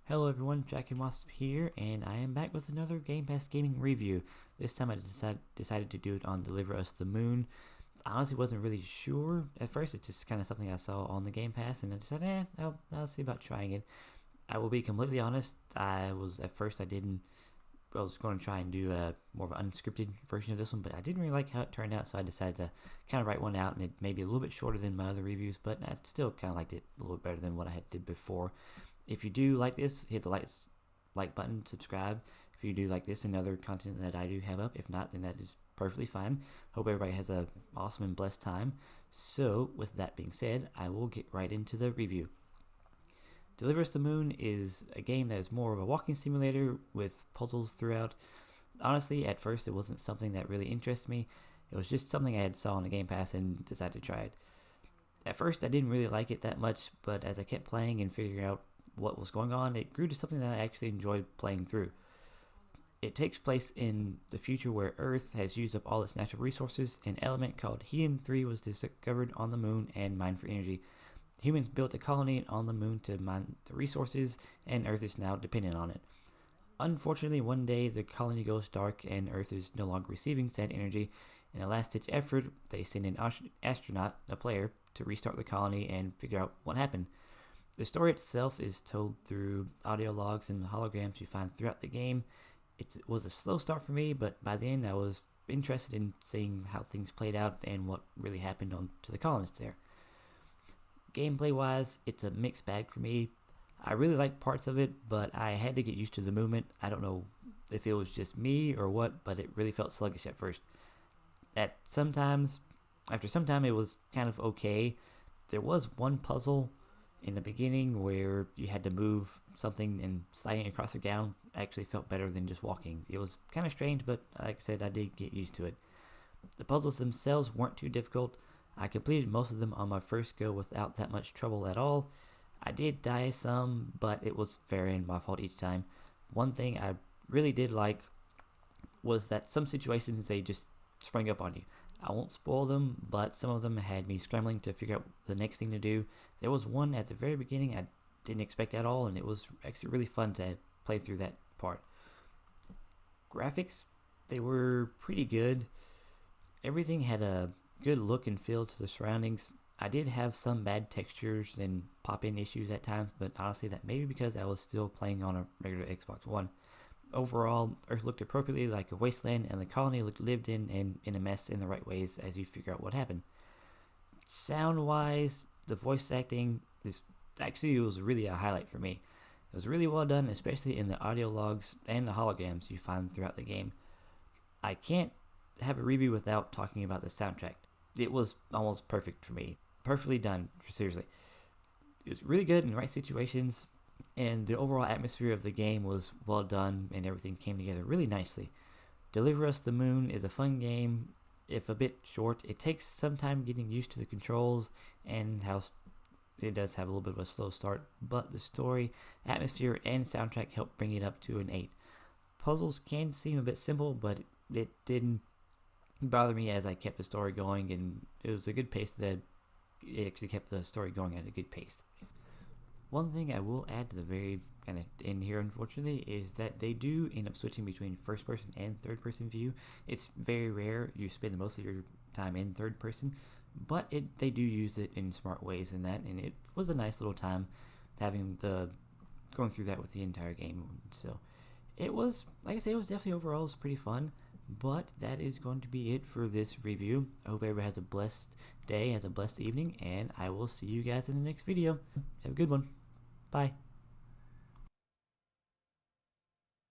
Hello everyone, Jack and Wasp here, and I am back with another Game Pass gaming review. This time I decided to do it on Deliver Us the Moon. I honestly wasn't really sure at first. It's just kind of something I saw on the Game Pass, and I decided, I'll see about trying it. I will be completely honest. I was going to try and do a more of an unscripted version of this one, but I didn't really like how it turned out, so I decided to kind of write one out, and it may be a little bit shorter than my other reviews, but I still kind of liked it a little bit better than what I had did before. If you do like this, hit the like button, subscribe. If you do like this and other content that I do have up, if not, then that is perfectly fine. Hope everybody has a awesome and blessed time. So, with that being said, I will get right into the review. Deliver Us the Moon is a game that is more of a walking simulator with puzzles throughout. Honestly, at first it wasn't something that really interested me. It was just something I had saw on the Game Pass and decided to try it. At first I didn't really like it that much, but as I kept playing and figuring out what was going on, it grew to something that I actually enjoyed playing through. It takes place in the future where Earth has used up all its natural resources. An element called helium-3 was discovered on the moon and mined for energy. Humans built a colony on the moon to mine the resources, and Earth is now dependent on it. Unfortunately, one day the colony goes dark and Earth is no longer receiving said energy. In a last-ditch effort, they send an astronaut, a player, to restart the colony and figure out what happened. The story itself is told through audio logs and holograms you find throughout the game. It was a slow start for me, but by the end I was interested in seeing how things played out and what really happened to the colonists there. Gameplay wise, it's a mixed bag for me. I really like parts of it, but I had to get used to the movement. I don't know if it was just me or what, but it really felt sluggish at first. After some time it was kind of okay. There was one puzzle in the beginning where you had to move something, and sliding across the ground actually felt better than just walking. It was kind of strange, but like I said, I did get used to it. The puzzles themselves weren't too difficult. I completed most of them on my first go without that much trouble at all. I did die some, but it was fair and my fault each time. One thing I really did like was that some situations they just sprang up on you. I won't spoil them, but some of them had me scrambling to figure out the next thing to do. There was one at the very beginning I didn't expect at all, and it was actually really fun to play through that part. Graphics, they were pretty good. Everything had a good look and feel to the surroundings. I did have some bad textures and pop-in issues at times, but honestly that may be because I was still playing on a regular Xbox One. Overall, Earth looked appropriately like a wasteland, and the colony looked lived in and in a mess in the right ways as you figure out what happened. Sound-wise, the voice acting it was really a highlight for me. It was really well done, especially in the audio logs and the holograms you find throughout the game. I can't have a review without talking about the soundtrack. It was almost perfect for me. Perfectly done, seriously. It was really good in the right situations, and the overall atmosphere of the game was well done, and everything came together really nicely. Deliver Us the Moon is a fun game, if a bit short. It takes some time getting used to the controls and how it does have a little bit of a slow start, but the story, atmosphere, and soundtrack help bring it up to an 8. Puzzles can seem a bit simple, but it didn't bother me as I kept the story going, and it was a good pace that it actually kept the story going at a good pace. One thing I will add to the very kind of end here, unfortunately, is that they do end up switching between first person and third person view. It's very rare you spend most of your time in third person, but they do use it in smart ways in that, and it was a nice little time going through that with the entire game. So it was, like I say, it was definitely overall pretty fun. But that is going to be it for this review. I hope everybody has a blessed day, has a blessed evening, and I will see you guys in the next video. Have a good one. Bye.